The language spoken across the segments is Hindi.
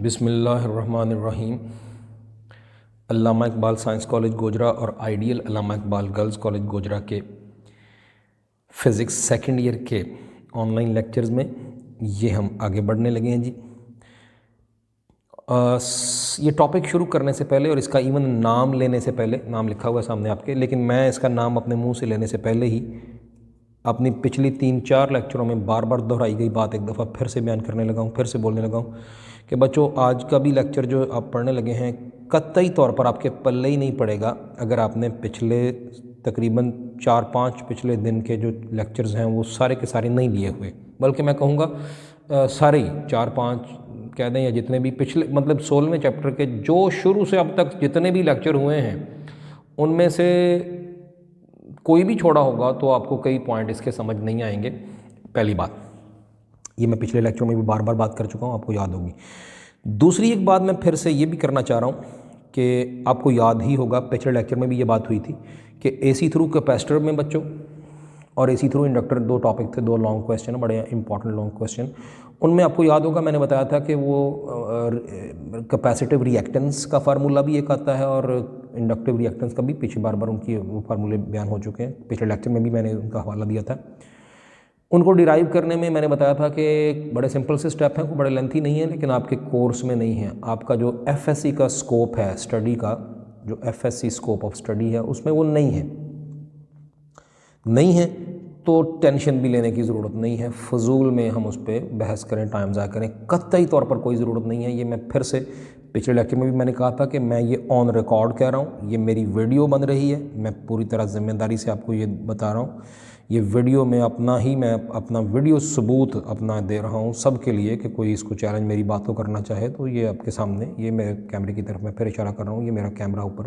बिस्मिल्लाहिर्रहमानिर्रहीम। अल्लामा इकबाल साइंस कॉलेज गोजरा और आइडियल अल्लामा इकबाल गर्ल्स कॉलेज गोजरा के फ़िज़िक्स सेकंड ईयर के ऑनलाइन लेक्चर्स में ये हम आगे बढ़ने लगे हैं जी। ये टॉपिक शुरू करने से पहले और इसका इवन नाम लेने से पहले, नाम लिखा हुआ है सामने आपके, लेकिन मैं इसका नाम अपने मुंह से लेने से पहले ही अपनी पिछली 3-4 लेक्चरों में बार बार दोहराई गई बात एक दफ़ा फिर से बयान करने लगा हूँ, फिर से बोलने लगा हूँ कि बच्चों, आज का भी लेक्चर जो आप पढ़ने लगे हैं कतई तौर पर आपके पल्ले ही नहीं पड़ेगा अगर आपने पिछले तकरीबन 4-5 पिछले दिन के जो लेक्चर्स हैं वो सारे के सारे नहीं लिए हुए, बल्कि मैं कहूँगा सारे ही 4-5 कह दें या जितने भी पिछले मतलब 16वें चैप्टर के जो शुरू से अब तक जितने भी लेक्चर हुए हैं उनमें से कोई भी छोड़ा होगा तो आपको कई पॉइंट इसके समझ नहीं आएंगे। पहली बात, ये मैं पिछले लेक्चर में भी बार बार बात कर चुका हूँ, आपको याद होगी। दूसरी एक बात मैं फिर से ये भी करना चाह रहा हूँ कि आपको याद ही होगा, पिछले लेक्चर में भी ये बात हुई थी कि एसी थ्रू कैपेसिटर में बच्चों और एसी थ्रू इंडक्टर दो टॉपिक थे, दो लॉन्ग क्वेश्चन, बड़े इंपॉर्टेंट लॉन्ग क्वेश्चन। उनमें आपको याद होगा मैंने बताया था कि वो कैपेसिटिव रिएक्टेंस का फार्मूला भी एक आता है और इंडक्टिव रिएक्टेंस का भी, पीछे बार बार उनकी वो फार्मूले बयान हो चुके हैं, पिछले लेक्चर में भी मैंने उनका हवाला दिया था। उनको डिराइव करने में मैंने बताया था कि बड़े सिंपल से स्टेप हैं, कोई बड़े लेंथी नहीं है, लेकिन आपके कोर्स में नहीं है। आपका जो एफएससी का स्कोप है स्टडी का, जो एफएससी स्कोप ऑफ स्टडी है उसमें वो नहीं है तो टेंशन भी लेने की ज़रूरत नहीं है। फजूल में हम उस पर बहस करें, टाइम ज़ाया करें, कतई तौर पर कोई ज़रूरत नहीं है। ये मैं फिर से पिछले लेक्चर में भी मैंने कहा था कि मैं ये ऑन रिकॉर्ड कह रहा हूँ, ये मेरी वीडियो बन रही है, मैं पूरी तरह ज़िम्मेदारी से आपको ये बता रहा हूँ। ये वीडियो में मैं अपना वीडियो सबूत अपना दे रहा हूँ सबके लिए कि कोई इसको चैलेंज मेरी बात को करना चाहे तो ये आपके सामने, ये मेरे कैमरे की तरफ मैं फिर इशारा कर रहा हूँ, ये मेरा कैमरा ऊपर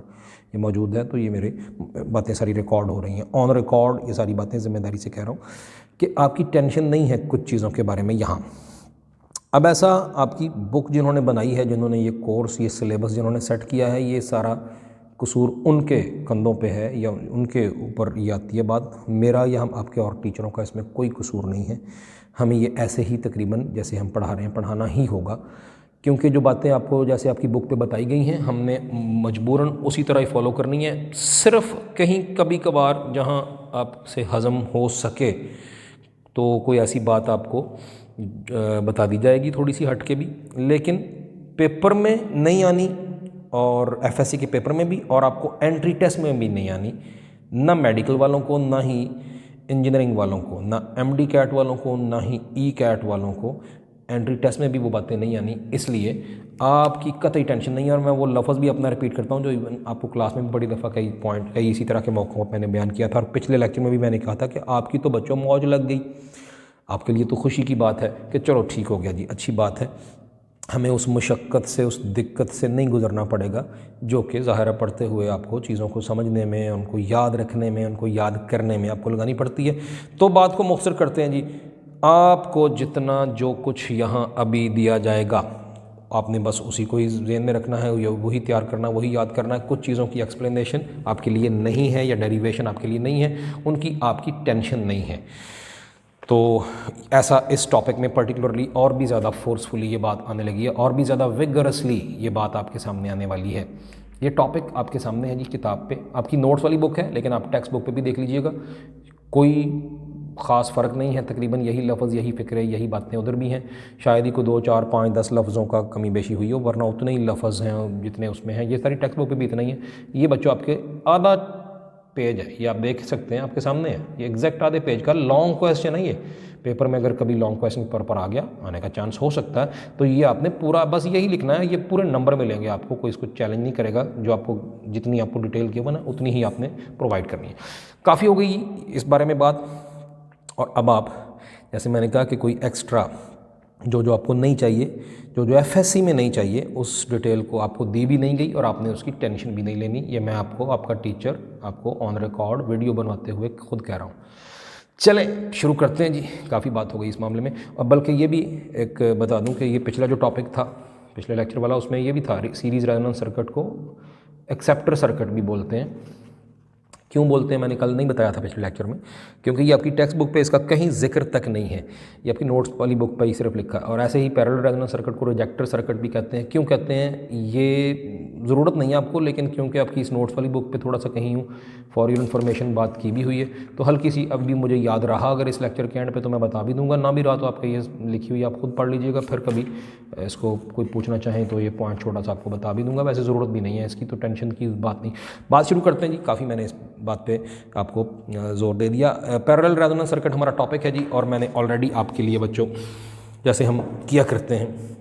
ये मौजूद है, तो ये मेरी बातें सारी रिकॉर्ड हो रही हैं ऑन रिकॉर्ड। ये सारी बातें ज़िम्मेदारी से कह रहा हूँ कि आपकी टेंशन नहीं है कुछ चीज़ों के बारे में यहाँ। अब ऐसा आपकी बुक जिन्होंने बनाई है, जिन्होंने ये कोर्स, ये सिलेबस जिन्होंने सेट किया है, ये सारा कसूर उनके कंधों पे है या उनके ऊपर ये आती है बात। मेरा या हम आपके और टीचरों का इसमें कोई कसूर नहीं है। हमें ये ऐसे ही तकरीबन जैसे हम पढ़ा रहे हैं पढ़ाना ही होगा, क्योंकि जो बातें आपको जैसे आपकी बुक पे बताई गई हैं हमने मजबूरन उसी तरह ही फॉलो करनी है। सिर्फ कहीं कभी कभार जहाँ आपसे हज़म हो सके तो कोई ऐसी बात आपको बता दी जाएगी थोड़ी सी हट के भी, लेकिन पेपर में नहीं आनी और एफएससी के पेपर में भी, और आपको एंट्री टेस्ट में भी नहीं आनी, ना मेडिकल वालों को, ना ही इंजीनियरिंग वालों को, ना एमडी कैट वालों को, ना ही ई कैट वालों को एंट्री टेस्ट में भी वो बातें नहीं आनी। इसलिए आपकी कतई टेंशन नहीं है। और मैं वो लफ्ज़ भी अपना रिपीट करता हूँ जो इवन आपको क्लास में भी बड़ी दफ़ा कई इसी तरह के मौक़ों पर मैंने बयान किया था, और पिछले लेक्चर में भी मैंने कहा था कि आपकी तो बच्चों मौज लग गई, आपके लिए तो खुशी की बात है कि चलो ठीक हो गया जी, अच्छी बात है, हमें उस मुशक्क़त से, उस दिक्कत से नहीं गुज़रना पड़ेगा जो कि ज़ाहिर पढ़ते हुए आपको चीज़ों को समझने में, उनको याद रखने में, उनको याद करने में आपको लगानी पड़ती है। तो बात को मुख्तसर करते हैं जी। आपको जितना जो कुछ यहाँ अभी दिया जाएगा आपने बस उसी को ही ज़हन में रखना है, वही तैयार करना, वही याद करना है। कुछ चीज़ों की एक्सप्लेनेशन आपके लिए नहीं है या डेरिवेशन आपके लिए नहीं है, उनकी आपकी टेंशन नहीं है। तो ऐसा इस टॉपिक में पर्टिकुलरली और भी ज़्यादा फोर्सफुली ये बात आने लगी है, और भी ज़्यादा विगरसली ये बात आपके सामने आने वाली है। ये टॉपिक आपके सामने है जी किताब पे, आपकी नोट्स वाली बुक है, लेकिन आप टेक्स्ट बुक पे भी देख लीजिएगा, कोई ख़ास फ़र्क नहीं है, तकरीबन यही लफ्ज़, यही फ़िक्र, यही बातें उधर भी हैं। शायद ही को 2, 4, 5, 10 लफ्ज़ों का कमी बेशी हुई हो, वरना उतने ही लफ्ज़ हैं जितने उसमें हैं। ये सारी टेक्स्ट बुक पे भी इतना ही है। ये बच्चों आपके आधा पेज है, ये आप देख सकते हैं, आपके सामने है, ये एग्जैक्ट आधे पेज का लॉन्ग क्वेश्चन है। ये पेपर में अगर कभी लॉन्ग क्वेश्चन पर आ गया, आने का चांस हो सकता है, तो ये आपने पूरा बस यही लिखना है, ये पूरे नंबर में लेंगे आपको, कोई इसको चैलेंज नहीं करेगा। जो आपको जितनी आपको डिटेल गिवन है उतनी ही आपने प्रोवाइड करनी है। काफ़ी हो गई इस बारे में बात। और अब आप, जैसे मैंने कहा कि कोई एक्स्ट्रा जो आपको नहीं चाहिए, जो एफएससी में नहीं चाहिए, उस डिटेल को आपको दी भी नहीं गई और आपने उसकी टेंशन भी नहीं लेनी। ये मैं आपको, आपका टीचर, आपको ऑन रिकॉर्ड वीडियो बनवाते हुए खुद कह रहा हूँ। चलें शुरू करते हैं जी, काफ़ी बात हो गई इस मामले में। और बल्कि ये भी एक बता दूं कि ये पिछला जो टॉपिक था, पिछले लेक्चर वाला, उसमें ये भी था, सीरीज़ रेजोनेंस सर्किट को एक्सेप्टर सर्किट भी बोलते हैं, क्यों बोलते हैं मैंने कल नहीं बताया था पिछले लेक्चर में, क्योंकि ये आपकी टेक्स्ट बुक पे इसका कहीं जिक्र तक नहीं है, ये आपकी नोट्स वाली बुक पे ही सिर्फ लिखा है। और ऐसे ही पैरेलल रेजोनेंस सर्किट को रिजेक्टर सर्किट भी कहते हैं। क्यों कहते हैं ये ज़रूरत नहीं है आपको, लेकिन क्योंकि आपकी इस नोट्स वाली बुक पे थोड़ा सा कहीं हूँ फॉर योर इन्फॉर्मेशन बात की भी हुई है, तो हल्की सी अब भी मुझे याद रहा अगर इस लेक्चर के एंड पे तो मैं बता भी दूंगा, ना भी रहा तो आपका ये लिखी हुई आप खुद पढ़ लीजिएगा, फिर कभी इसको कोई पूछना चाहें तो ये पॉइंट छोटा सा आपको बता भी दूंगा। वैसे ज़रूरत भी नहीं है इसकी, तो टेंशन की बात नहीं। बात शुरू करते हैं जी, काफ़ी मैंने इस बात पे आपको जोर दे दिया। पैरेलल रेजोनेंस सर्किट हमारा टॉपिक है जी, और मैंने ऑलरेडी आपके लिए बच्चों जैसे हम किया करते हैं,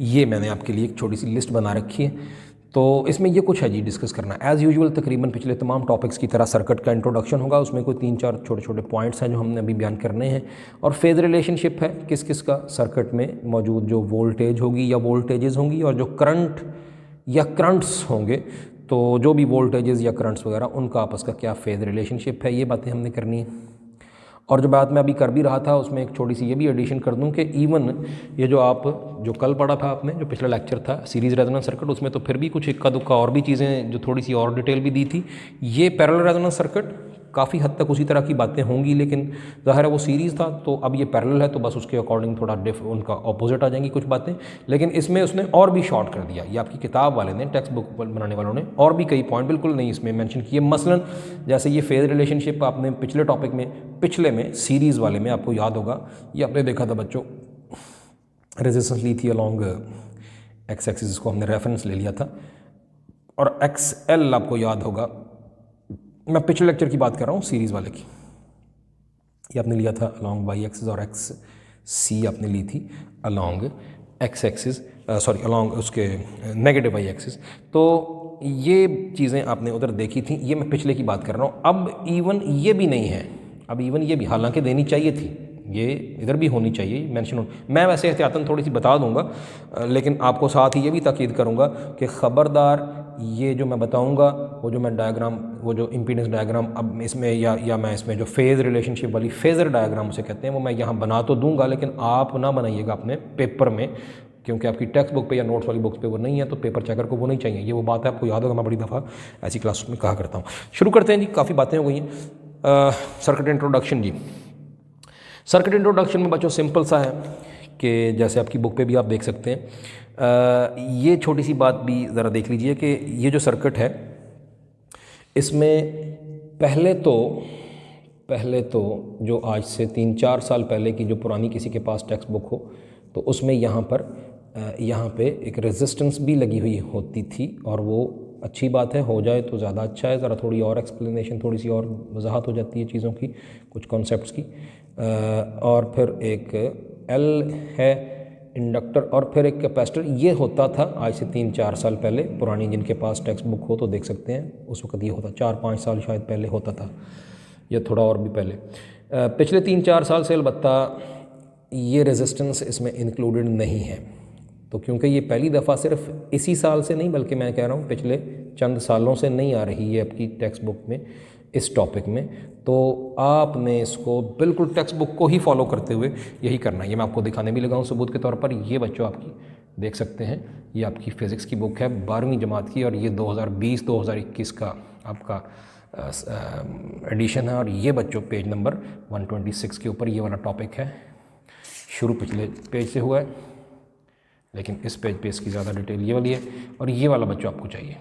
ये मैंने आपके लिए एक छोटी सी लिस्ट बना रखी है। तो इसमें ये कुछ है जी डिस्कस करना। एज़ यूजुअल तकरीबन पिछले तमाम टॉपिक्स की तरह सर्किट का इंट्रोडक्शन होगा, उसमें कोई 3-4 छोटे छोटे पॉइंट्स हैं जो हमने अभी बयान करने हैं, और फेज़ रिलेशनशिप है किस किस का सर्किट में मौजूद, जो वोल्टेज होगी या वोल्टेजेस होंगी, और जो करंट या करंट्स होंगे, तो जो भी वोल्टेजेस या करंट्स वगैरह उनका आपस का क्या फेज़ रिलेशनशिप है, ये बातें हमने करनी है। और जो बात मैं अभी कर भी रहा था उसमें एक छोटी सी ये भी एडिशन कर दूं कि इवन ये जो कल पढ़ा था आपने, जो पिछला लेक्चर था सीरीज़ रेजोनेंस सर्किट, उसमें तो फिर भी कुछ इक्का दुक्का और भी चीज़ें जो थोड़ी सी और डिटेल भी दी थी। ये पैरेलल रेजोनेंस सर्किट काफ़ी हद तक उसी तरह की बातें होंगी, लेकिन ज़ाहिर है वो सीरीज़ था, तो अब ये पैरेलल है तो बस उसके अकॉर्डिंग थोड़ा उनका ऑपोजिट आ जाएंगी कुछ बातें, लेकिन इसमें उसने और भी शॉर्ट कर दिया। ये आपकी किताब वाले ने, टेक्स्ट बुक बनाने वालों ने और भी कई पॉइंट बिल्कुल नहीं इसमें मेंशन किए। मसलन जैसे ये फेज़ रिलेशनशिप आपने पिछले टॉपिक में, पिछले में सीरीज़ वाले में आपको याद होगा, ये आपने देखा था बच्चों, रेजिस्टेंस ली थी अलॉन्ग एक्स एक्सिस, इसको हमने रेफरेंस ले लिया था, और एक्स एल आपको याद होगा, मैं पिछले लेक्चर की बात कर रहा हूँ सीरीज़ वाले की, ये आपने लिया था अलॉन्ग वाई एक्सिस, और एक्स सी आपने ली थी along x axis, sorry along उसके नेगेटिव वाई एक्सिस। तो ये चीज़ें आपने उधर देखी थी, ये मैं पिछले की बात कर रहा हूँ। अब इवन ये भी नहीं है, अब इवन ये भी हालांकि देनी चाहिए थी, ये इधर भी होनी चाहिए मेंशन हो। मैं वैसे एहतियातन थोड़ी सी बता दूंगा, लेकिन आपको साथ ही ये भी ताकीद करूंगा कि ख़बरदार ये जो मैं बताऊंगा, वो जो मैं डायग्राम, वो जो इम्पीडेंस डायग्राम अब इसमें या मैं इसमें जो फेज़ रिलेशनशिप वाली फेज़र डायग्राम उसे कहते हैं, वो मैं यहाँ बना तो दूंगा, लेकिन आप ना बनाइएगा अपने पेपर में, क्योंकि आपकी टेक्स्ट बुक पे या नोट्स वाली बुक्स पे वो नहीं है, तो पेपर चेकर को वो नहीं चाहिए। ये वो बात है, आपको याद होगा मैं बड़ी दफ़ा ऐसी क्लास में कहा करता हूँ। शुरू करते हैं जी, काफ़ी बातें हो गई हैं। सर्किट इंट्रोडक्शन जी, सर्किट इंट्रोडक्शन में बच्चों सिंपल सा है कि जैसे आपकी बुक पे भी आप देख सकते हैं, ये छोटी सी बात भी ज़रा देख लीजिए कि ये जो सर्किट है इसमें पहले तो जो आज से 3-4 साल पहले की जो पुरानी किसी के पास टेक्स्ट बुक हो, तो उसमें यहाँ पे एक रेजिस्टेंस भी लगी हुई होती थी, और वो अच्छी बात है, हो जाए तो ज़्यादा अच्छा है, ज़रा थोड़ी और एक्सप्लेनेशन, थोड़ी सी और वजाहत हो जाती है चीज़ों की, कुछ कॉन्सेप्ट्स की। और फिर एक एल है इंडक्टर, और फिर एक कैपेसिटर। ये होता था आज से 3-4 साल पहले, पुरानी जिनके पास टेक्स्ट बुक हो तो देख सकते हैं, उस वक्त ये होता 4-5 साल शायद पहले होता था, या थोड़ा और भी पहले। पिछले 3-4 साल से अलबत्ता ये रेजिस्टेंस इसमें इंक्लूडेड नहीं है, तो क्योंकि ये पहली दफ़ा सिर्फ इसी साल से नहीं, बल्कि मैं कह रहा हूँ पिछले चंद सालों से नहीं आ रही है आपकी टेक्स्ट बुक में इस टॉपिक में, तो आपने इसको बिल्कुल टेक्स्ट बुक को ही फॉलो करते हुए यही करना है। ये मैं आपको दिखाने भी लगा हूँ सबूत के तौर पर। ये बच्चों आपकी देख सकते हैं, ये आपकी फ़िज़िक्स की बुक है 12वीं जमात की, और ये 2020-2021 का आपका एडिशन है, और ये बच्चों पेज नंबर 126 के ऊपर ये वाला टॉपिक है। शुरू पिछले पेज से हुआ है, लेकिन इस पेज पे इसकी ज़्यादा डिटेल ये वाली है, और ये वाला बच्चों आपको चाहिए,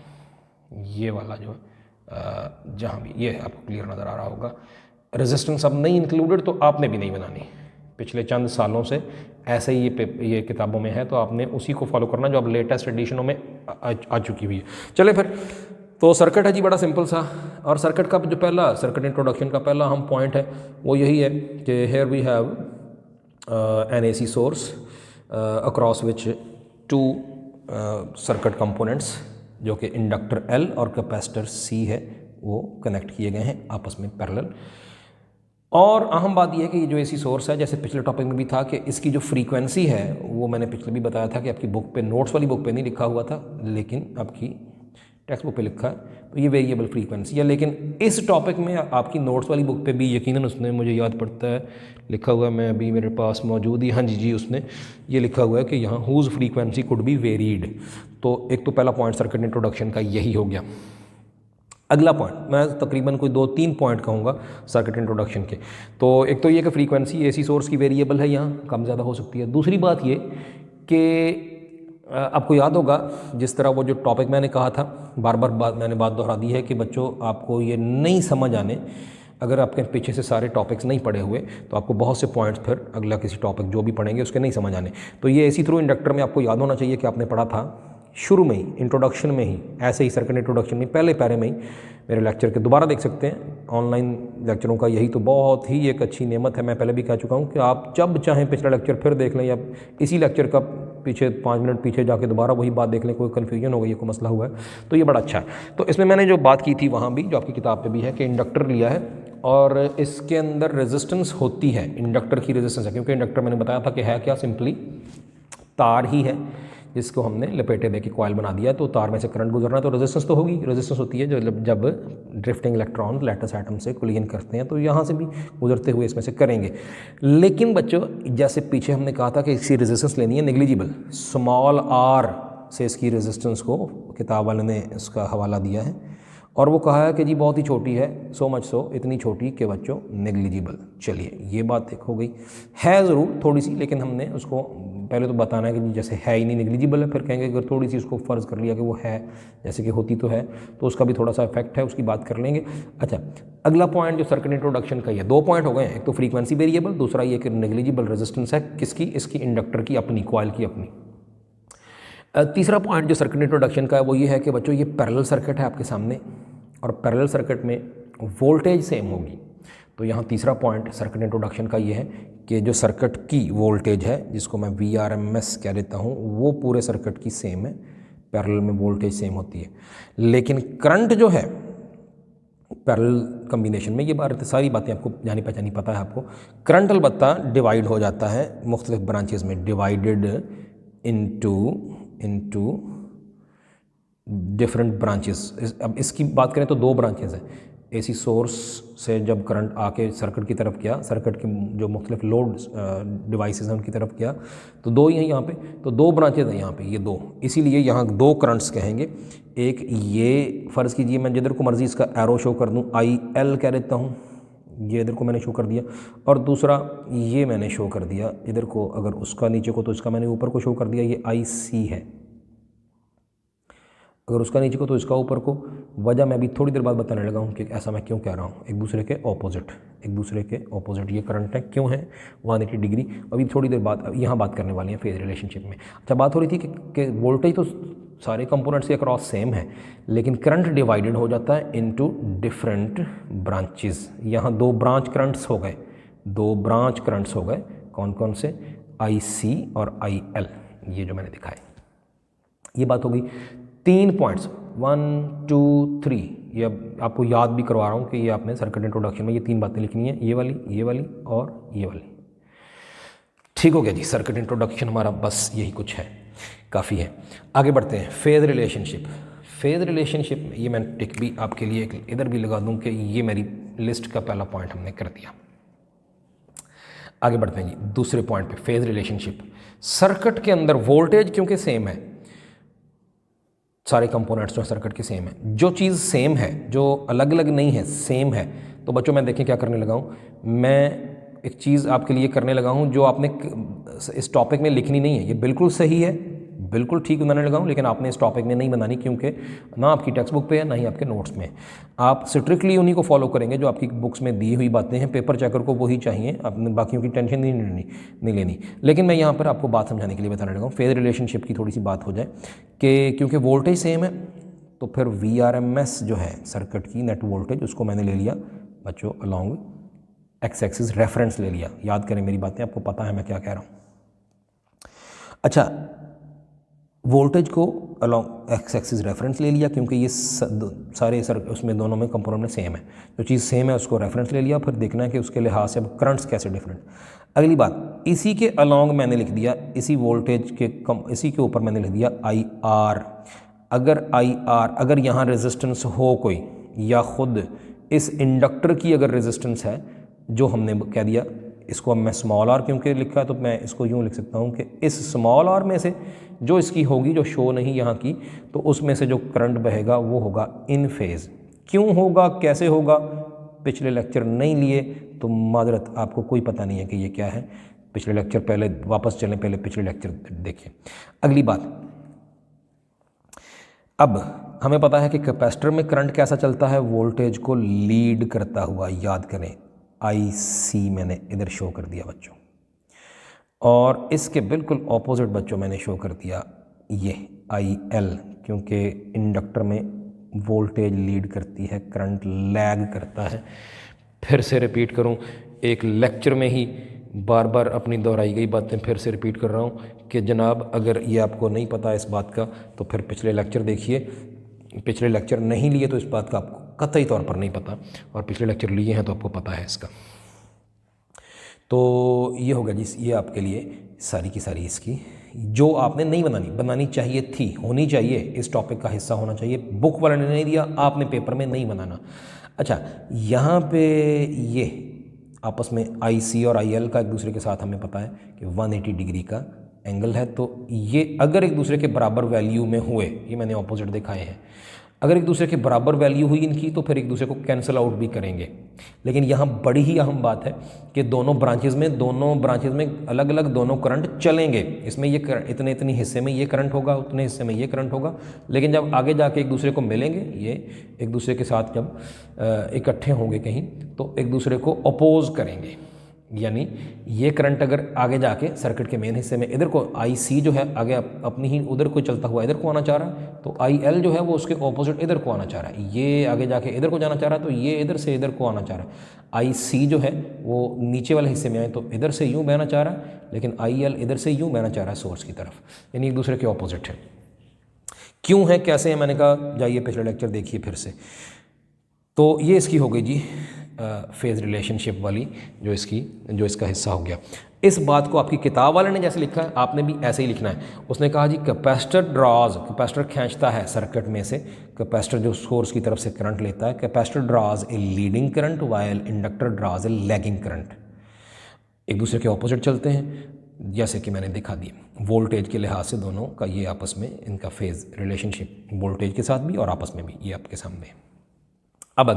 ये वाला जो जहाँ भी ये आपको क्लियर नज़र आ रहा होगा। रेजिस्टेंस अब नहीं इंक्लूडेड, तो आपने भी नहीं बनानी, पिछले चंद सालों से ऐसे ही ये किताबों में है, तो आपने उसी को फॉलो करना जो अब लेटेस्ट एडिशनों में आ चुकी हुई है। चले फिर, तो सर्किट है जी बड़ा सिंपल सा, और सर्किट का जो पहला सर्किट इंट्रोडक्शन का पहला हम पॉइंट है वो यही है कि here we have an AC source across which 2 circuit components, जो कि इंडक्टर L और कैपेसिटर C है, वो कनेक्ट किए गए हैं आपस में पैरेलल। और अहम बात यह है कि ये जो AC सोर्स है, जैसे पिछले टॉपिक में भी था कि इसकी जो फ्रीक्वेंसी है, वो मैंने पिछले भी बताया था कि आपकी बुक पे, नोट्स वाली बुक पे नहीं लिखा हुआ था, लेकिन आपकी टेक्स्ट बुक पे लिखा है, तो ये वेरिएबल फ्रीक्वेंसी है। लेकिन इस टॉपिक में आपकी नोट्स वाली बुक पे भी यकीनन उसने, मुझे याद पड़ता है लिखा हुआ है, मैं अभी मेरे पास मौजूद ही, हाँ जी उसने ये लिखा हुआ है कि यहाँ whose frequency could be varied. तो एक तो पहला पॉइंट सर्किट इंट्रोडक्शन का यही हो गया। अगला पॉइंट मैं तकरीबन कोई 2-3 पॉइंट कहूँगा सर्किट इंट्रोडक्शन के। तो एक तो ये कि फ्रीक्वेंसी एसी सोर्स की वेरिएबल है, यहाँ कम ज़्यादा हो सकती है। दूसरी बात ये कि आपको याद होगा जिस तरह वो जो टॉपिक मैंने कहा था, बार बार मैंने बात दोहरा दी है कि बच्चों आपको ये नहीं समझ आने, अगर आपके पीछे से सारे टॉपिक्स नहीं पढ़े हुए तो आपको बहुत से पॉइंट्स फिर अगला किसी टॉपिक जो भी पढ़ेंगे उसके नहीं समझ आने। तो ये एसी थ्रू इंडक्टर में आपको याद होना चाहिए कि आपने पढ़ा था शुरू में ही, इंट्रोडक्शन में ही, ऐसे ही सर्किट इंट्रोडक्शन में पहले पैरे में ही मेरे लेक्चर के दोबारा देख सकते हैं। ऑनलाइन लेक्चरों का यही तो बहुत ही एक अच्छी नेमत है। मैं पहले भी कह चुका हूँ कि आप जब चाहें पिछला लेक्चर फिर देख लें या इसी लेक्चर का पीछे 5 मिनट पीछे जाके दोबारा वही बात देख लें, कोई कन्फ्यूजन हो गई है, कोई मसला हुआ है तो ये बड़ा अच्छा है। तो इसमें मैंने जो बात की थी वहाँ भी, जो आपकी किताब पे भी है, कि इंडक्टर लिया है और इसके अंदर रेजिस्टेंस होती है, इंडक्टर की रेजिस्टेंस है, क्योंकि इंडक्टर मैंने बताया था कि है क्या, सिंपली तार ही है जिसको हमने लपेटे दे के कॉइल बना दिया, तो तार में से करंट गुजरना है तो रेजिस्टेंस तो होगी। रेजिस्टेंस होती है जब ड्रिफ्टिंग इलेक्ट्रॉन लैटिस एटम से कोलिजन करते हैं, तो यहाँ से भी गुजरते हुए इसमें से करेंगे। लेकिन बच्चों जैसे पीछे हमने कहा था कि इसकी रेजिस्टेंस लेनी है नेग्लिजिबल, स्मॉल आर से इसकी रेजिस्टेंस को किताब वाले ने इसका हवाला दिया है और वो कहा है कि जी बहुत ही छोटी है, सो मच सो, इतनी छोटी कि बच्चों नेग्लिजिबल। चलिए ये बात एक हो गई, है ज़रूर थोड़ी सी, लेकिन हमने उसको पहले तो बताना है कि जी जैसे है ही नहीं, नेग्लिजिबल है, फिर कहेंगे अगर थोड़ी सी उसको फ़र्ज़ कर लिया कि वो है, जैसे कि होती तो है, तो उसका भी थोड़ा सा इफेक्ट है, उसकी बात कर लेंगे। अच्छा, अगला पॉइंट जो सर्किट इंट्रोडक्शन का है, 2 पॉइंट हो गए, एक तो फ्रीक्वेंसी वेरिएबल, दूसरा ये कि नेग्लिजिबल रेजिस्टेंस है किसकी, इसकी इंडक्टर की अपनी, कॉइल की अपनी। तीसरा पॉइंट जो सर्किट इंट्रोडक्शन का है वो ये है कि बच्चों ये पैरेलल सर्किट है आपके सामने और पैरेलल सर्किट में वोल्टेज सेम होगी। तो यहाँ तीसरा पॉइंट सर्किट इंट्रोडक्शन का ये है कि जो सर्किट की वोल्टेज है, जिसको मैं VRMS कह देता हूँ, वो पूरे सर्किट की सेम है, पैरेलल में वोल्टेज सेम होती है। लेकिन करंट जो है पैरेलल कम्बिनेशन में, ये बात सारी बातें आपको जानी पहचानी पता है आपको, करंट अलबत्ता डिवाइड हो जाता है मुख्तलिफ ब्रांचेस में, डिवाइडेड इनटू डिफरेंट ब्रांचेस। अब इसकी बात करें तो 2 ब्रांचेस हैं। एसी सोर्स से जब करंट आके सर्किट की तरफ गया, सर्किट के जो मुख्तलिफ लोड डिवाइसेस हैं उनकी तरफ गया, तो 2 ही हैं यहाँ पे, तो 2 ब्रांचेस हैं यहाँ पे, ये 2, इसीलिए यहाँ 2 करंट्स कहेंगे। एक ये फ़र्ज़ कीजिए मैं जिधर को मर्ज़ी इसका एरो शो कर दूँ, IL कह देता हूँ, ये इधर को मैंने शो कर दिया, और दूसरा ये मैंने शो कर दिया इधर को, अगर उसका नीचे को तो इसका मैंने ऊपर को शो कर दिया, ये IC है, अगर उसका नीचे को तो इसका ऊपर को। वजह मैं भी थोड़ी देर बाद बताने लगा हूँ कि ऐसा मैं क्यों कह रहा हूँ, एक दूसरे के ऑपोजिट ये करंट है, क्यों है 180 डिग्री, अभी थोड़ी देर बाद यहाँ बात करने वाली है फेज रिलेशनशिप में। अच्छा, बात हो रही थी कि वोल्टेज तो सारे कंपोनेंट्स के अक्रॉस सेम है, लेकिन करंट डिवाइडेड हो जाता है इनटू डिफरेंट ब्रांचेस। यहाँ 2 ब्रांच करंट्स हो गए, 2 ब्रांच करंट्स हो गए, कौन कौन से, IC और IL, ये जो मैंने दिखाए। ये बात हो गई। 3 पॉइंट्स 1 2 3, ये आपको याद भी करवा रहा हूँ कि ये आपने सर्किट इंट्रोडक्शन में ये 3 बातें लिखनी है, ये वाली और ये वाली। ठीक हो गया जी, सर्किट इंट्रोडक्शन हमारा बस यही कुछ है, काफ़ी है। आगे बढ़ते हैं, फेज रिलेशनशिप। फेज रिलेशनशिप में ये मैं टिक भी आपके लिए इधर भी लगा दूँ कि ये मेरी लिस्ट का पहला पॉइंट हमने कर दिया। आगे बढ़ते हैं जी दूसरे पॉइंट पे, फेज रिलेशनशिप। सर्किट के अंदर वोल्टेज क्योंकि सेम है, सारे कंपोनेंट्स जो सर्किट के सेम है, जो चीज़ सेम है, जो अलग अलग नहीं है, सेम है, तो बच्चों मैं देखें क्या करने लगा हूँ, मैं एक चीज़ आपके लिए करने लगा हूँ जो आपने इस टॉपिक में लिखनी नहीं है। ये बिल्कुल सही है, बिल्कुल ठीक बनाने लगा हूँ, लेकिन आपने इस टॉपिक में नहीं बनानी, क्योंकि ना आपकी टेक्स्ट बुक पे है ना ही आपके नोट्स में। आप स्ट्रिक्टली उन्हीं को फॉलो करेंगे जो आपकी बुक्स में दी हुई बातें हैं, पेपर चेकर को वही चाहिए, आपने बाकियों की टेंशन नहीं लेनी। लेकिन मैं यहाँ पर आपको बात समझाने के लिए बताने लगा हूँ, फेज रिलेशनशिप की थोड़ी सी बात हो जाए कि क्योंकि वोल्टेज सेम है तो फिर VRMS जो है सर्किट की नेट वोल्टेज, उसको मैंने ले लिया बच्चों अलॉन्ग एक्स एक्सिस रेफरेंस ले लिया। याद करें मेरी बातें, आपको पता है मैं क्या कह रहा हूँ। अच्छा, वोल्टेज को अलॉन्ग एक्स एक्सिस रेफरेंस ले लिया, क्योंकि ये सारे उसमें दोनों में कंपोनेंट में सेम है, जो चीज़ सेम है उसको रेफरेंस ले लिया। फिर देखना है कि उसके लिहाज से अब करंट्स कैसे डिफरेंट। अगली बात, इसी के अलॉन्ग मैंने लिख दिया, इसी वोल्टेज के इसी के ऊपर मैंने लिख दिया IR। अगर यहाँ रेजिस्टेंस हो कोई, या ख़ुद इस इंडक्टर की अगर रेजिस्टेंस है, जो हमने कह दिया, इसको अब मैं स्मॉल r क्योंकि लिखा है तो मैं इसको यूँ लिख सकता हूँ कि इस स्मॉल r में से जो इसकी होगी, जो शो नहीं यहाँ की, तो उसमें से जो करंट बहेगा वो होगा इन फेज़। क्यों होगा, कैसे होगा, पिछले लेक्चर नहीं लिए तो माजरत, आपको कोई पता नहीं है कि ये क्या है। पिछले लेक्चर पहले वापस चलें, पहले पिछले लेक्चर देखें। अगली बात, अब हमें पता है कि कैपेसिटर में करंट कैसा चलता है, वोल्टेज को लीड करता हुआ। याद करें IC मैंने इधर शो कर दिया बच्चों, और इसके बिल्कुल ऑपोजिट बच्चों मैंने शो कर दिया ये IL, क्योंकि इंडक्टर में वोल्टेज लीड करती है, करंट लैग करता है। फिर से रिपीट करूं, एक लेक्चर में ही बार बार अपनी दोहराई गई बातें फिर से रिपीट कर रहा हूं कि जनाब अगर ये आपको नहीं पता इस बात का तो फिर पिछले लेक्चर देखिए। पिछले लेक्चर नहीं लिए तो इस बात का आपको कतई तौर पर नहीं पता, और पिछले लेक्चर लिए हैं तो आपको पता है इसका। तो ये होगा जी, ये आपके लिए सारी की सारी इसकी जो आपने नहीं बनानी चाहिए थी, होनी चाहिए, इस टॉपिक का हिस्सा होना चाहिए। बुक वाले ने नहीं दिया, आपने पेपर में नहीं बनाना। अच्छा, यहाँ पे ये आपस में IC और IL का एक दूसरे के साथ हमें पता है कि 180 डिग्री का एंगल है, तो ये अगर एक दूसरे के बराबर वैल्यू में हुए, ये मैंने ऑपोजिट दिखाए हैं, अगर एक दूसरे के बराबर वैल्यू हुई इनकी तो फिर एक दूसरे को कैंसिल आउट भी करेंगे। लेकिन यहाँ बड़ी ही अहम बात है कि दोनों ब्रांचेज़ में अलग अलग दोनों करंट चलेंगे। इसमें ये इतने हिस्से में ये करंट होगा, उतने हिस्से में ये करंट होगा, लेकिन जब आगे जाके एक दूसरे को मिलेंगे, ये एक दूसरे के साथ जब इकट्ठे होंगे कहीं तो एक दूसरे को अपोज करेंगे। यानी ये करंट अगर आगे जाके सर्किट के मेन हिस्से में इधर को IC जो है आगे अपनी ही उधर को चलता हुआ इधर को आना चाह रहा है, तो IL जो है वो उसके ऑपोजिट इधर को आना चाह रहा है। ये आगे जाके इधर को जाना चाह रहा है, तो ये इधर से इधर को आना चाह रहा है। IC जो है वो नीचे वाले हिस्से में आए तो इधर से यूँ बहना चाह रहा है, लेकिन IL इधर से यूँ बहना चाह रहा है सोर्स की तरफ, यानी एक दूसरे के ऑपोजिट है। क्यों है, कैसे है, मैंने कहा जाइए पिछले लेक्चर देखिए फिर से। तो ये इसकी हो गई जी फेज़ रिलेशनशिप वाली, जो इसका हिस्सा हो गया। इस बात को आपकी किताब वाले ने जैसे लिखा है आपने भी ऐसे ही लिखना है। उसने कहा जी कैपेसिटर खींचता है सर्किट में से, कैपेसिटर जो सोर्स की तरफ से करंट लेता है, capacitor draws a leading current while inductor draws a lagging current. एक दूसरे के ऑपोजिट चलते हैं जैसे कि मैंने दिखा दिया। वोल्टेज के लिहाज से दोनों का ये आपस में इनका फेज़ रिलेशनशिप, वोल्टेज के साथ भी और आपस में भी, ये आपके सामने। अब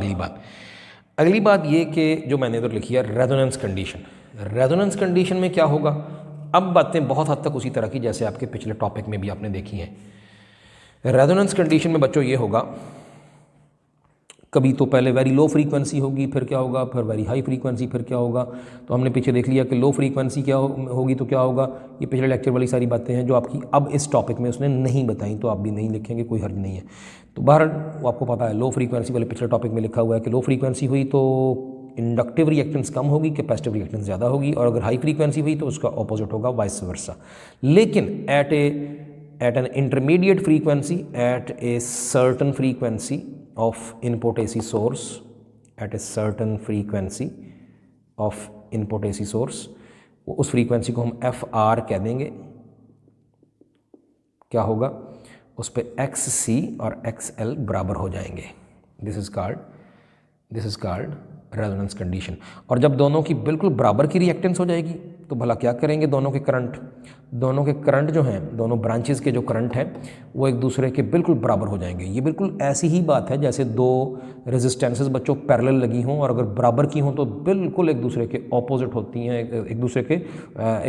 अगली बात ये कि जो मैंने इधर लिखी है रेजोनेंस कंडीशन। रेजोनेंस कंडीशन में क्या होगा, अब बातें बहुत हद तक उसी तरह की जैसे आपके पिछले टॉपिक में भी आपने देखी हैं। रेजोनेंस कंडीशन में बच्चों ये होगा, कभी तो पहले वेरी लो फ्रीक्वेंसी होगी, फिर क्या होगा, फिर वेरी हाई फ्रीक्वेंसी, फिर क्या होगा। तो हमने पीछे देख लिया कि लो फ्रीक्वेंसी क्या होगी तो क्या होगा। ये पिछले लेक्चर वाली सारी बातें हैं जो आपकी अब इस टॉपिक में उसने नहीं बताई, तो आप भी नहीं लिखेंगे, कोई हर्ज नहीं है। तो बहरहाल वो आपको पता है, लो फ्रीक्वेंसी वाले पिछले टॉपिक में लिखा हुआ है कि लो फ्रीक्वेंसी हुई तो इंडक्टिव रिएक्टेंस कम होगी, कैपेसिटिव रिएक्टेंस ज़्यादा होगी, और अगर हाई फ्रीक्वेंसी हुई तो उसका ऑपोजिट होगा, वाइस वर्सा। लेकिन at an intermediate frequency, at a certain frequency of input AC source, at a certain frequency of input AC source, उस फ्रीक्वेंसी को हम FR कह देंगे। क्या होगा, उस पे XC और XL बराबर हो जाएंगे। This is called resonance condition. और जब दोनों की बिल्कुल बराबर की रिएक्टेंस हो जाएगी तो भला क्या करेंगे, दोनों के करंट जो हैं, दोनों ब्रांचेस के जो करंट हैं वो एक दूसरे के बिल्कुल बराबर हो जाएंगे। ये बिल्कुल ऐसी ही बात है जैसे दो रेजिस्टेंसेस बच्चों पैरेलल लगी हों और अगर बराबर की हों तो बिल्कुल एक दूसरे के ऑपोजिट होती हैं, एक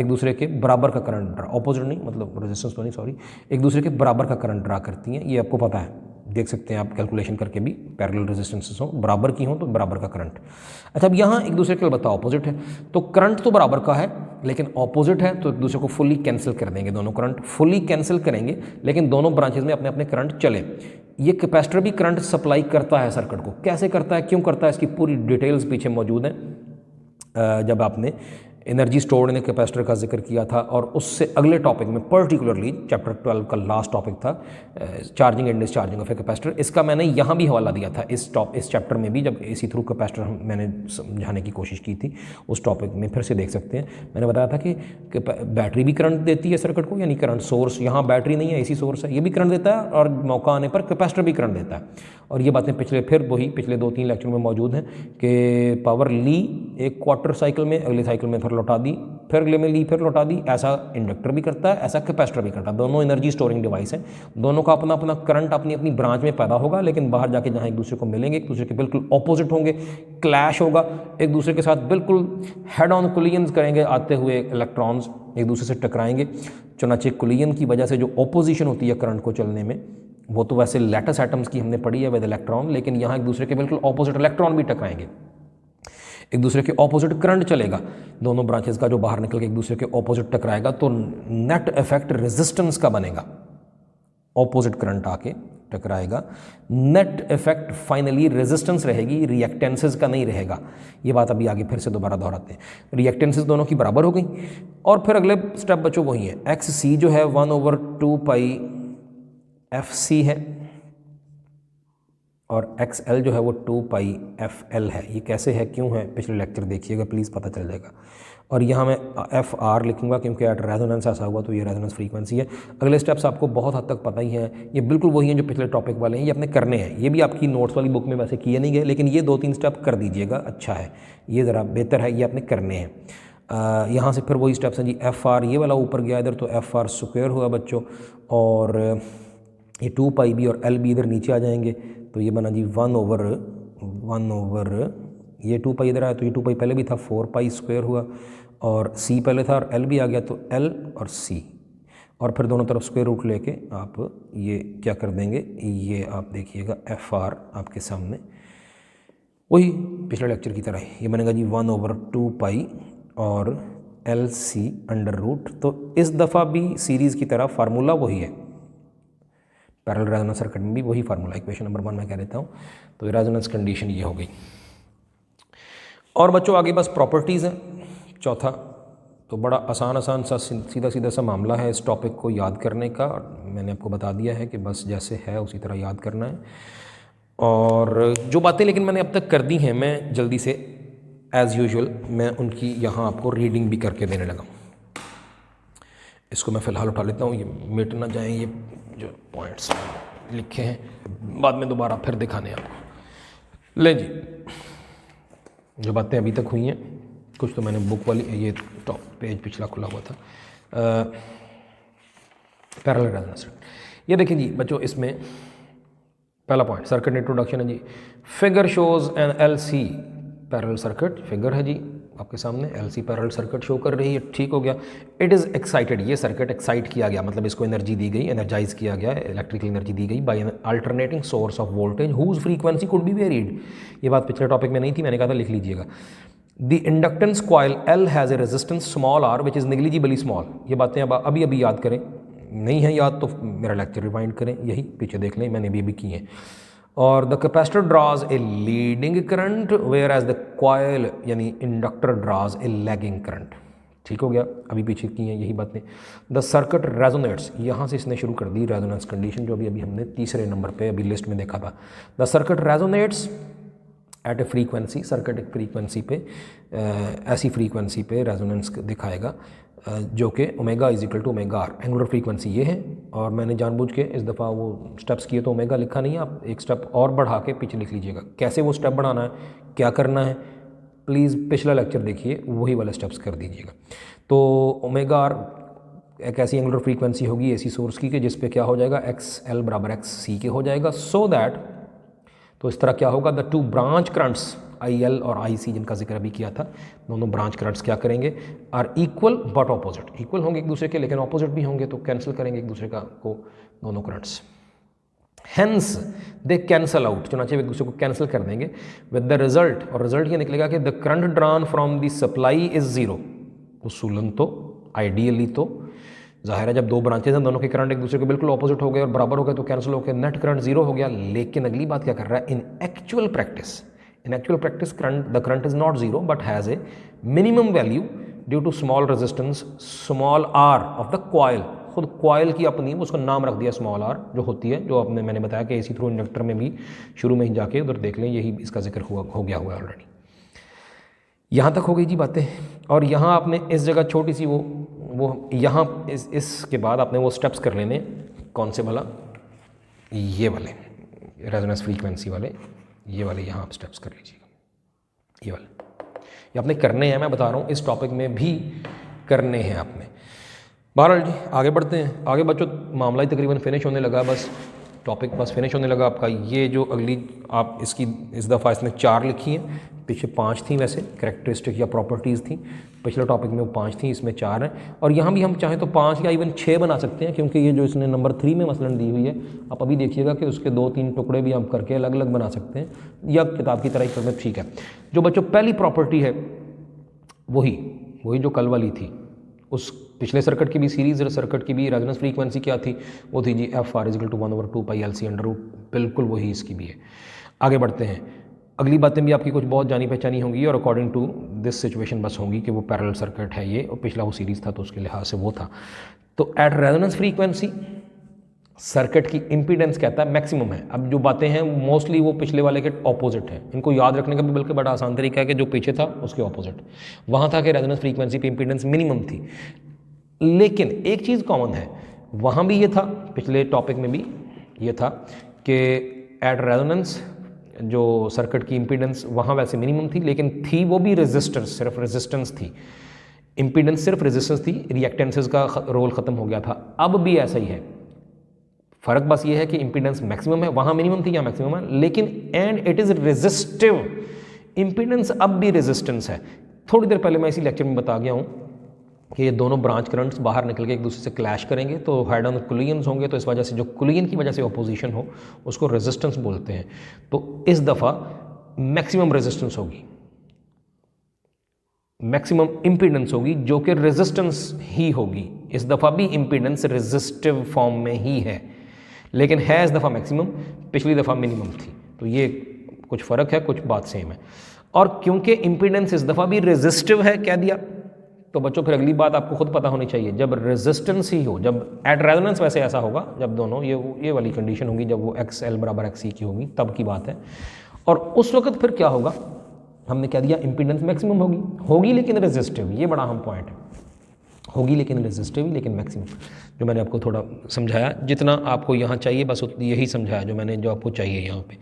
दूसरे के बराबर का करंट ड्रा, ऑपोजिट नहीं मतलब रेजिस्टेंस तो नहीं, सॉरी, एक दूसरे के बराबर का करंट ड्रा करती हैं। ये आपको पता है, देख सकते हैं आप कैलकुलेशन करके भी, पैरेलल रेजिस्टेंसेस हों, बराबर की हों तो बराबर का करंट। अच्छा, अब यहाँ एक दूसरे के अलबत्ता ऑपोजिट है, तो करंट तो बराबर का है लेकिन ऑपोजिट है, तो एक दूसरे को फुली कैंसिल कर देंगे, दोनों करंट फुली कैंसिल करेंगे, लेकिन दोनों ब्रांचेज में अपने अपने करंट चले। ये कैपेसिटर भी करंट सप्लाई करता है सर्किट को, कैसे करता है, क्यों करता है, इसकी पूरी डिटेल्स पीछे मौजूद हैं जब आपने एनर्जी स्टोर्ड इन कैपेसिटर का जिक्र किया था। और उससे अगले टॉपिक में पर्टिकुलरली चैप्टर 12 का लास्ट टॉपिक था charging and discharging of a capacitor. इसका मैंने यहाँ भी हवाला दिया था इस चैप्टर में भी, जब AC थ्रू कैपेसिटर मैंने समझाने की कोशिश की थी। उस टॉपिक में फिर से देख सकते हैं, मैंने बताया था कि बैटरी भी करंट देती है सर्किट को, यानी करंट सोर्स, यहाँ बैटरी नहीं है AC सोर्स है, ये भी करंट देता है और मौका आने पर कैपेसिटर भी करंट देता है। और ये बातें पिछले 2-3 लेक्चर में मौजूद हैं कि पावर ली एक क्वार्टर साइकिल में, अगले साइकिल में फिर लौटा दी, फिर अगले में ली, फिर लौटा दी। ऐसा इंडक्टर भी करता है, ऐसा कैपेसिटर भी करता है। दोनों एनर्जी स्टोरिंग डिवाइस हैं, दोनों का अपना अपना करंट अपनी अपनी ब्रांच में पैदा होगा, लेकिन बाहर जाके जहाँ एक दूसरे को मिलेंगे, एक दूसरे के बिल्कुल ऑपोजिट होंगे, क्लैश होगा, एक दूसरे के साथ बिल्कुल हेड ऑन कोलिजन्स करेंगे। आते हुए इलेक्ट्रॉन्स एक दूसरे से टकराएंगे। चुनाचे कोलिजन की वजह से जो ऑपोजिशन होती है करंट को चलने में, वो तो वैसे लैटिस एटम्स की हमने पढ़ी है विद इलेक्ट्रॉन, लेकिन यहाँ एक दूसरे के बिल्कुल ऑपोजिट इलेक्ट्रॉन भी टकराएंगे, एक दूसरे के ऑपोजिट करंट चलेगा। दोनों ब्रांचेस का जो बाहर निकल के एक दूसरे के ऑपोजिट टकराएगा, तो नेट इफेक्ट रेजिस्टेंस का बनेगा। ऑपोजिट करंट आके टकराएगा, नेट इफेक्ट फाइनली रेजिस्टेंस रहेगी, रिएक्टेंसेस का नहीं रहेगा। ये बात अभी आगे फिर से दोबारा दोहराते हैं। रिएक्टेंसेस दोनों की बराबर हो गई, और फिर अगले स्टेप बच्चों वही है। एक्स सी जो है 1/2 पाई एफ सी है, और एक्स एल जो है वो 2 पाई एफ एल है। ये कैसे है, क्यों है, पिछले लेक्चर देखिएगा प्लीज़, पता चल जाएगा। और यहाँ मैं एफ आर लिखूंगा क्योंकि एट रेजोनेंस ऐसा हुआ, तो ये रेजोनेंस फ्रीक्वेंसी है। अगले स्टेप्स आपको बहुत हद तक पता ही हैं, ये बिल्कुल वही हैं जो पिछले टॉपिक वाले हैं, ये अपने करने हैं। ये भी आपकी नोट्स वाली बुक में वैसे किए नहीं गए, लेकिन ये 2-3 स्टेप कर दीजिएगा, अच्छा है, ये ज़रा बेहतर है, ये अपने करने हैं। यहाँ से फिर वही स्टेप्स हैं जी। एफ आर ये वाला ऊपर गया इधर, तो एफ आर स्क्वायर हुआ बच्चों, और ये 2 पाई भी और एल भी इधर नीचे आ जाएंगे, तो ये बना जी 1/, ये 2 पाई इधर आया, तो ये 2 पाई पहले भी था, 4 पाई स्क्वायर हुआ, और सी पहले था और एल भी आ गया, तो एल और सी, और फिर दोनों तरफ स्क्वायर रूट लेके आप ये क्या कर देंगे, ये आप देखिएगा एफ आर आपके सामने वही पिछले लेक्चर की तरह ये बनेगा जी 1/2 पाई और एल सी अंडर रूट। तो इस दफ़ा भी सीरीज़ की तरह फार्मूला वही है, पैरेलल रेजोनेंस सर्किट में भी वही फार्मूला, इक्वेशन नंबर 1 मैं कह देता हूँ। तो रेजोनेंस कंडीशन ये हो गई। और बच्चों आगे बस प्रॉपर्टीज़ हैं, चौथा। तो बड़ा आसान सा सीधा सा मामला है इस टॉपिक को याद करने का। मैंने आपको बता दिया है कि बस जैसे है उसी तरह याद करना है। और जो बातें लेकिन मैंने अब तक कर दी हैं, मैं जल्दी से एज़ यूजुअल मैं उनकी यहाँ आपको रीडिंग भी करके देने लगा। इसको मैं फ़िलहाल उठा लेता हूँ, ये मिट ना जाएँ ये जो पॉइंट्स लिखे हैं, बाद में दोबारा फिर दिखाने आपको। ले जी, जो बातें अभी तक हुई हैं, कुछ तो मैंने बुक वाली, ये टॉप पेज पिछला खुला हुआ था, पैरेलल रेजोनेंस। ये देखिए जी बच्चों, इसमें पहला पॉइंट सर्किट इंट्रोडक्शन है जी। Figure shows an L C parallel circuit, figure है जी आपके सामने, L C parallel circuit show कर रही है, ठीक हो गया। इट इज़ एक्साइटेड, ये सर्किट एक्साइट किया गया, मतलब इसको एनर्जी दी गई, एनर्जाइज किया गया, इलेक्ट्रिकल एनर्जी दी गई by an alternating source of voltage whose frequency could be varied. ये बात पिछले टॉपिक में नहीं थी, मैंने कहा था लिख लीजिएगा। The inductance coil L has a resistance small R which is negligibly small. ये बातें अब अभी याद करें, नहीं है याद तो मेरा लेक्चर रिवाइंड करें, यही पीछे देख लें, मैंने भी की है। और the capacitor draws a leading current whereas the coil यानी inductor draws a lagging current, ठीक हो गया, अभी पीछे की हैं यही बातें। द सर्किट रेजोनेट्स, यहाँ से इसने शुरू कर दी रेजोनेंस कंडीशन, जो अभी हमने तीसरे नंबर पे अभी लिस्ट में देखा था। The circuit resonates at a frequency, circuit एक फ्रीक्वेंसी पे, ऐसी फ्रीक्वेंसी पे रेजोनेंस दिखाएगा जो कि omega is equal to omega R. Angular frequency ये है, और मैंने जानबूझ के इस दफ़ा वो स्टेप्स किए तो ओमेगा लिखा नहीं है, आप एक स्टेप और बढ़ा के पीछे लिख लीजिएगा। कैसे वो स्टेप बढ़ाना है, क्या करना है, प्लीज़ पिछला लेक्चर देखिए, वही वाले स्टेप्स कर दीजिएगा। तो ओमेगा आर एक ऐसी एंगुलर फ्रीक्वेंसी होगी एसी सोर्स की कि जिस पे क्या हो जाएगा, एक्स एल बराबर एक्स सी के हो जाएगा। सो दैट, तो इस तरह क्या होगा, the two branch currents I L और आई सी जिनका जिक्र अभी किया था, दोनों ब्रांच करंट्स क्या करेंगे, are equal but opposite, equal होंगे एक दूसरे के लेकिन ऑपोजिट भी होंगे, तो कैंसिल करेंगे एक दूसरे का को दोनों currents. Hence they cancel out, चुनाचे एक दूसरे को कैंसिल कर देंगे विद द रिजल्ट, और रिजल्ट ये निकलेगा कि the current drawn from the supply is zero. उसूलन तो आइडियली तो जाहिर है जब दो ब्रांचेज हैं, दोनों के करंट एक दूसरे के बिल्कुल ऑपोजिट हो गए और बराबर हो गए, तो कैंसिल हो गए, नेट करंट जीरो हो गया। लेकिन अगली बात क्या कर रहा है, in actual practice current, the current is not zero but has a minimum value due to small resistance small R of the coil. खुद कॉइल की अपनी उसका नाम रख दिया स्मॉल आर, जो होती है, जो आपने मैंने बताया कि एसी थ्रू इंडक्टर में भी शुरू में ही जाके उधर देख लें, यही इसका जिक्र हो गया हुआ है ऑलरेडी। यहाँ तक हो गई जी बातें। और यहाँ आपने इस जगह छोटी सी वो यहाँ इसके बाद आपने वो स्टेप्स कर लेने, कौन से भला, ये वाले रेजोनेंस फ्रीक्वेंसी वाले, ये वाले यहाँ आप स्टेप्स कर लीजिएगा, ये वाले। ये आपने करने हैं, मैं बता रहा हूँ इस टॉपिक में भी करने हैं आपने। बहरहाल जी आगे बढ़ते हैं। आगे बच्चों मामला ही तकरीबन फिनिश होने लगा, बस टॉपिक बस फिनिश होने लगा आपका। ये जो अगली आप इसकी इस दफ़ा इसमें 4 लिखी हैं, पीछे 5 थी वैसे कैरेक्टरिस्टिक या प्रॉपर्टीज़ थी, पिछले टॉपिक में वो 5 थी, इसमें 4 हैं। और यहाँ भी हम चाहें तो 5 या इवन 6 बना सकते हैं, क्योंकि ये जो इसने नंबर 3 में मसलन दी हुई है, आप अभी देखिएगा कि उसके 2-3 टुकड़े भी हम करके अलग अलग बना सकते हैं, या किताब की तरह ही करना ठीक है। जो बच्चों पहली प्रॉपर्टी है वही जो कल वाली थी, उस पिछले सर्किट की भी सीरीज सर्किट की भी रेजोनेंस फ्रीक्वेंसी क्या थी, वो थी जी FR = 1/2π/LC√, बिल्कुल वही इसकी भी है। आगे बढ़ते हैं, अगली बातें भी आपकी कुछ बहुत जानी पहचानी होंगी और अकॉर्डिंग टू दिस सिचुएशन बस होंगी कि वो पैरेलल सर्किट है ये, और पिछला वो सीरीज़ था तो उसके लिहाज से वो था। तो एट रेजोनेंस फ्रीक्वेंसी सर्किट की इम्पीडेंस कहता है मैक्सिमम है। अब जो बातें हैं मोस्टली वो पिछले वाले के ऑपोजिट है, इनको याद रखने का भी बल्कि बड़ा आसान तरीका है कि जो पीछे था उसके ऑपोजिट। वहाँ था कि रेजोनेंस फ्रीक्वेंसी पे इम्पीडेंस मिनिमम थी, लेकिन एक चीज़ कॉमन है, वहाँ भी ये था, पिछले टॉपिक में भी ये था कि एट रेजोनेंस जो सर्किट की इम्पीडेंस वहाँ वैसे मिनिमम थी, लेकिन थी वो भी रेजिस्टेंस, सिर्फ रेजिस्टेंस थी, इम्पीडेंस सिर्फ रेजिस्टेंस थी, रिएक्टेंसेस का रोल ख़त्म हो गया था। अब भी ऐसा ही है, फ़र्क बस ये है कि इम्पीडेंस मैक्सिमम है, वहाँ मिनिमम थी, यहाँ मैक्सिमम है, लेकिन and it is resistive. Impedance अब भी रेजिस्टेंस है। थोड़ी देर पहले मैं इसी लेक्चर में बता गया हूँ कि ये दोनों ब्रांच करंट्स बाहर निकल के एक दूसरे से क्लैश करेंगे तो हेड ऑन कोलिजन्स होंगे, तो इस वजह से जो कोलिजन की वजह से अपोजिशन हो उसको रेजिस्टेंस बोलते हैं। तो इस दफ़ा मैक्सिमम रेजिस्टेंस होगी, मैक्सिमम इम्पीडेंस होगी जो कि रेजिस्टेंस ही होगी। इस दफ़ा भी इम्पीडेंस रेजिस्टिव फॉर्म में ही है, लेकिन है इस दफ़ा मैक्सिमम, पिछली दफ़ा मिनिमम थी। तो ये कुछ फ़र्क है, कुछ बात सेम है। और क्योंकि इम्पीडेंस इस दफ़ा भी रेजिस्टिव है कह दिया, तो बच्चों फिर अगली बात आपको खुद पता होनी चाहिए, जब रेजिस्टेंस ही हो, जब एट रेजोनेंस वैसे ऐसा होगा जब दोनों ये वाली कंडीशन होगी, जब वो XL = XC की होगी तब की बात है। और उस वक्त फिर क्या होगा, हमने क्या दिया, इम्पीडेंस मैक्सिमम होगी लेकिन रेजिस्टिव। ये बड़ा अहम पॉइंट है, होगी लेकिन रेजिस्टिव, लेकिन मैक्सिमम। जो मैंने आपको थोड़ा समझाया, जितना आपको यहाँ चाहिए बस यही समझाया जो आपको चाहिए यहाँ पे,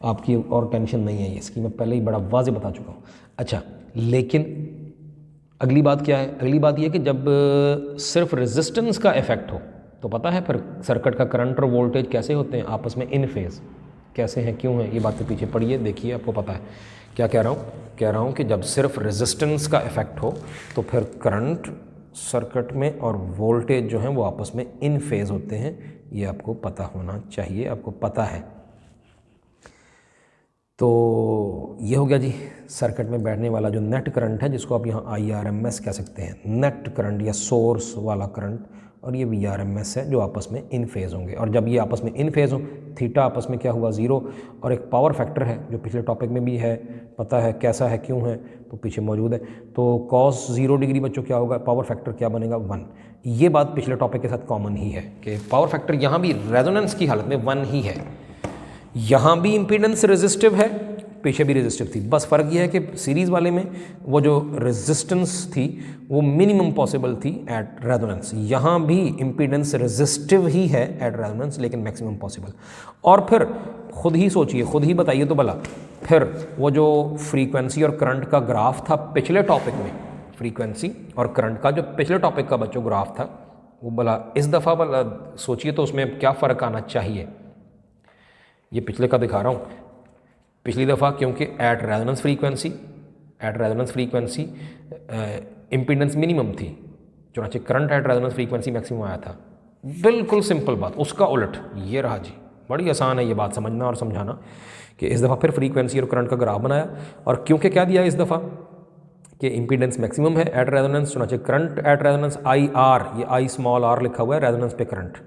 आपकी और टेंशन नहीं है इसकी, मैं पहले ही बड़ा वाज़े बता चुका हूँ। अच्छा, लेकिन अगली बात क्या है, अगली बात ये कि जब सिर्फ रेजिस्टेंस का इफेक्ट हो तो पता है फिर सर्किट का करंट और वोल्टेज कैसे होते हैं आपस में इन फेज़, कैसे हैं, क्यों हैं, ये बातें पीछे पढ़िए, देखिए आपको पता है क्या कह रहा हूँ कि जब सिर्फ रेजिस्टेंस का इफेक्ट हो तो फिर करंट सर्किट में और वोल्टेज जो हैं वो आपस में इन फेज़ होते हैं। ये आपको पता होना चाहिए, आपको पता है। तो ये हो गया जी सर्किट में बैठने वाला जो नेट करंट है, जिसको आप यहाँ IRMS कह सकते हैं, नेट करंट या सोर्स वाला करंट, और ये VRMS है जो आपस में इन फेज़ होंगे। और जब ये आपस में इन फेज़ हो, थीटा आपस में क्या हुआ 0, और एक पावर फैक्टर है जो पिछले टॉपिक में भी है, पता है कैसा है, क्यों है, तो पीछे मौजूद है। तो cos 0 डिग्री बच्चों क्या होगा, पावर फैक्टर क्या बनेगा 1। ये बात पिछले टॉपिक के साथ कॉमन ही है कि पावर फैक्टर यहाँ भी रेजोनेंस की हालत में 1 ही है, यहाँ भी इम्पीडेंस रेजिस्टिव है, पीछे भी रेजिस्टिव थी। बस फ़र्क यह है कि सीरीज़ वाले में वो जो रेजिस्टेंस थी वो मिनिमम पॉसिबल थी एट रेजोनेंस, यहाँ भी इम्पीडेंस रेजिस्टिव ही है एट रेजोनेंस लेकिन मैक्सिमम पॉसिबल। और फिर खुद ही सोचिए, खुद ही बताइए तो भला, फिर वो जो फ्रीक्वेंसी और करंट का ग्राफ था पिछले टॉपिक में, फ्रीक्वेंसी और करंट का जो पिछले टॉपिक का बच्चों ग्राफ था, वो भला इस दफ़ा भला सोचिए तो उसमें क्या फ़र्क आना चाहिए। ये पिछले का दिखा रहा हूँ, पिछली दफ़ा क्योंकि at resonance frequency impedance minimum थी, चुनांचे current at resonance frequency maximum आया था। बिल्कुल सिंपल बात, उसका उलट ये रहा जी। बड़ी आसान है ये बात समझना और समझाना कि इस दफ़ा फिर फ्रीक्वेंसी और करंट का ग्राफ बनाया, और क्योंकि क्या दिया इस दफ़ा कि इम्पीडेंस मैक्सिमम है एट रेजोनेंस, चुनांचे करंट एट रेजोनेंस IR, ये I लिखा हुआ है रेजोनेंस पे करंट,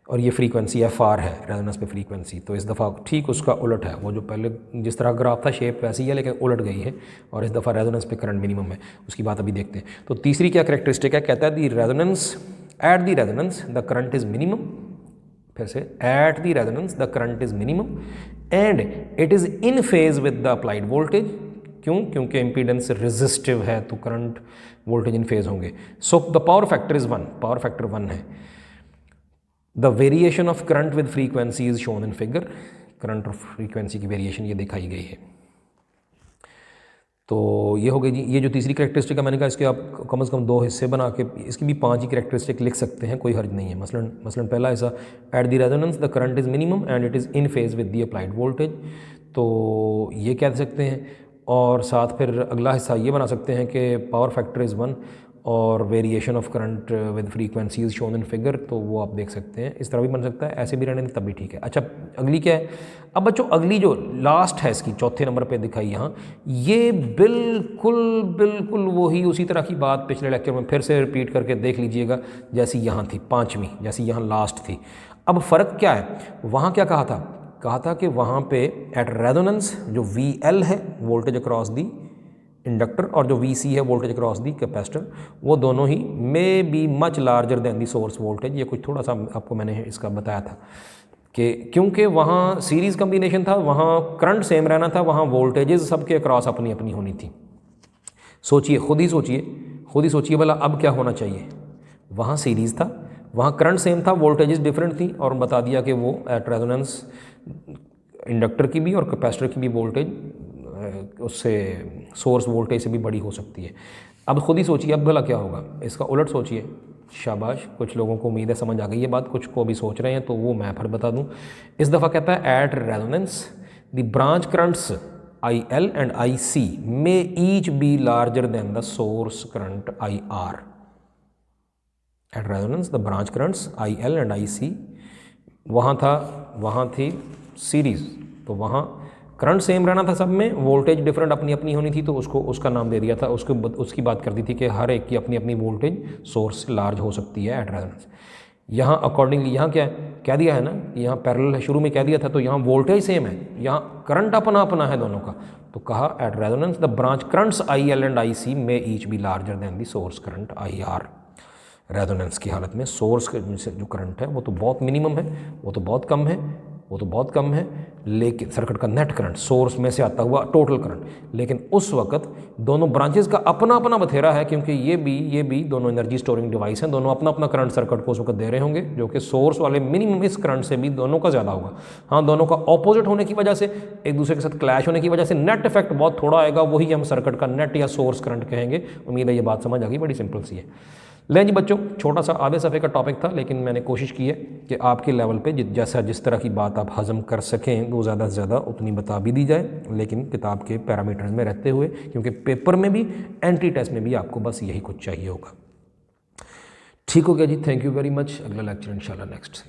और ये फ्रीक्वेंसी FR है रेजोनेंस पे फ्रीक्वेंसी। तो इस दफ़ा ठीक उसका उलट है, वो जो पहले जिस तरह ग्राफ था शेप वैसी है लेकिन उलट गई है, और इस दफ़ा रेजोनेंस पे करंट मिनिमम है। उसकी बात अभी देखते हैं। तो तीसरी क्या कैरेक्टरिस्टिक है, कहता है the resonance at the resonance the current is minimum, फिर से at the resonance the current is minimum and it is in phase with the applied voltage. क्यों? क्योंकि इम्पीडेंस रेजिस्टिव है तो करंट वोल्टेज इन फेज होंगे। So the power factor is 1, power factor 1 है। The variation of current with frequency is shown in figure, current और फ्रीक्वेंसी की वेरिएशन ये दिखाई गई है। तो ये हो गई जी। ये जो तीसरी कैरेक्टरिस्टिक है मैंने कहा इसके आप कम से कम 2 हिस्से बना के इसकी भी 5 ही कैरेक्टरिस्टिक लिख सकते हैं, कोई हर्ज नहीं है। मसलन पहला ऐसा, at the resonance the current is minimum and it is in phase with the applied voltage, तो ये कह सकते हैं। और साथ फिर अगला हिस्सा ये बना सकते हैं कि पावर फैक्टर इज़ 1 और variation of current with frequency is shown in figure, तो वो आप देख सकते हैं। इस तरह भी बन सकता है, ऐसे भी रहने तब भी ठीक है। अच्छा, अगली क्या है? अब बच्चों अगली जो लास्ट है इसकी चौथे नंबर पे दिखाई यहाँ, ये बिल्कुल बिल्कुल वही उसी तरह की बात पिछले लेक्चर में फिर से रिपीट करके देख लीजिएगा जैसी यहाँ थी, 5वीं जैसी यहाँ लास्ट थी। अब फ़र्क क्या है? वहाँ क्या कहा था कि वहाँ पे एट रेजोनेंस जो VL है वोल्टेज अक्रॉस दी इंडक्टर और जो VC है वोल्टेज अक्रॉस दी कैपेसिटर, वो दोनों ही may be much larger than the source voltage. ये कुछ थोड़ा सा आपको मैंने इसका बताया था कि क्योंकि वहाँ सीरीज़ कम्बिनेशन था, वहाँ करंट सेम रहना था, वहाँ वोल्टेजेस सबके अक्रॉस अपनी अपनी होनी थी। सोचिए, खुद ही सोचिए भला अब क्या होना चाहिए? वहाँ सीरीज़ था, वहाँ करंट सेम था, वोल्टेजेस डिफरेंट थी, और बता दिया कि वो एट रेजोनेंस इंडक्टर की भी और कैपेसिटर की भी वोल्टेज उससे सोर्स वोल्टेज से भी बड़ी हो सकती है। अब खुद ही सोचिए अब भला क्या होगा, इसका उलट सोचिए। शाबाश, कुछ लोगों को उम्मीद है समझ आ गई ये बात, कुछ को भी सोच रहे हैं, तो वो मैं फिर बता दूं। इस दफ़ा कहता है at resonance the branch currents IL and IC may each be larger than the source current IR। At resonance the branch currents IL and IC, वहाँ थी सीरीज़, तो वहाँ करंट सेम रहना था सब में, वोल्टेज डिफरेंट अपनी अपनी होनी थी, तो उसका नाम दे दिया था, उसकी बात कर दी थी कि हर एक की अपनी अपनी वोल्टेज सोर्स से लार्ज हो सकती है एट रेजोनेंस। यहाँ अकॉर्डिंगली यहाँ क्या कह दिया है ना, यहाँ पैरेलल है, शुरू में कह दिया था, तो यहाँ वोल्टेज सेम है, यहाँ करंट अपना अपना है दोनों का, तो कहा at resonance the branch currents IL and IC may each be larger than the source current IR। Resonance की हालत में सोर्स से जो करंट है वो तो बहुत मिनिमम है, वो तो बहुत कम है, लेकिन सर्किट का नेट करंट सोर्स में से आता हुआ टोटल करंट, लेकिन उस वक्त दोनों ब्रांचेस का अपना अपना बथेरा है, क्योंकि ये भी दोनों एनर्जी स्टोरिंग डिवाइस हैं, दोनों अपना अपना करंट सर्किट को उस वक्त दे रहे होंगे, जो कि सोर्स वाले मिनिमम इस करंट से भी दोनों का ज़्यादा होगा। हाँ, दोनों का ऑपोजिट होने की वजह से, एक दूसरे के साथ क्लैश होने की वजह से नेट इफेक्ट बहुत थोड़ा आएगा, वही हम सर्किट का नेट या सोर्स करंट कहेंगे। उम्मीद है ये बात समझ आ गई, बड़ी सिंपल सी है। लें जी बच्चों, छोटा सा आधे सफ़े का टॉपिक था, लेकिन मैंने कोशिश की है कि आपके लेवल पे जिस तरह की बात आप हज़म कर सकें वो ज़्यादा से ज़्यादा उतनी बता भी दी जाए, लेकिन किताब के पैरामीटर्स में रहते हुए, क्योंकि पेपर में भी एंट्री टेस्ट में भी आपको बस यही कुछ चाहिए होगा। ठीक हो गया जी, थैंक यू वेरी मच। अगला लेक्चर इंशाल्लाह नेक्स्ट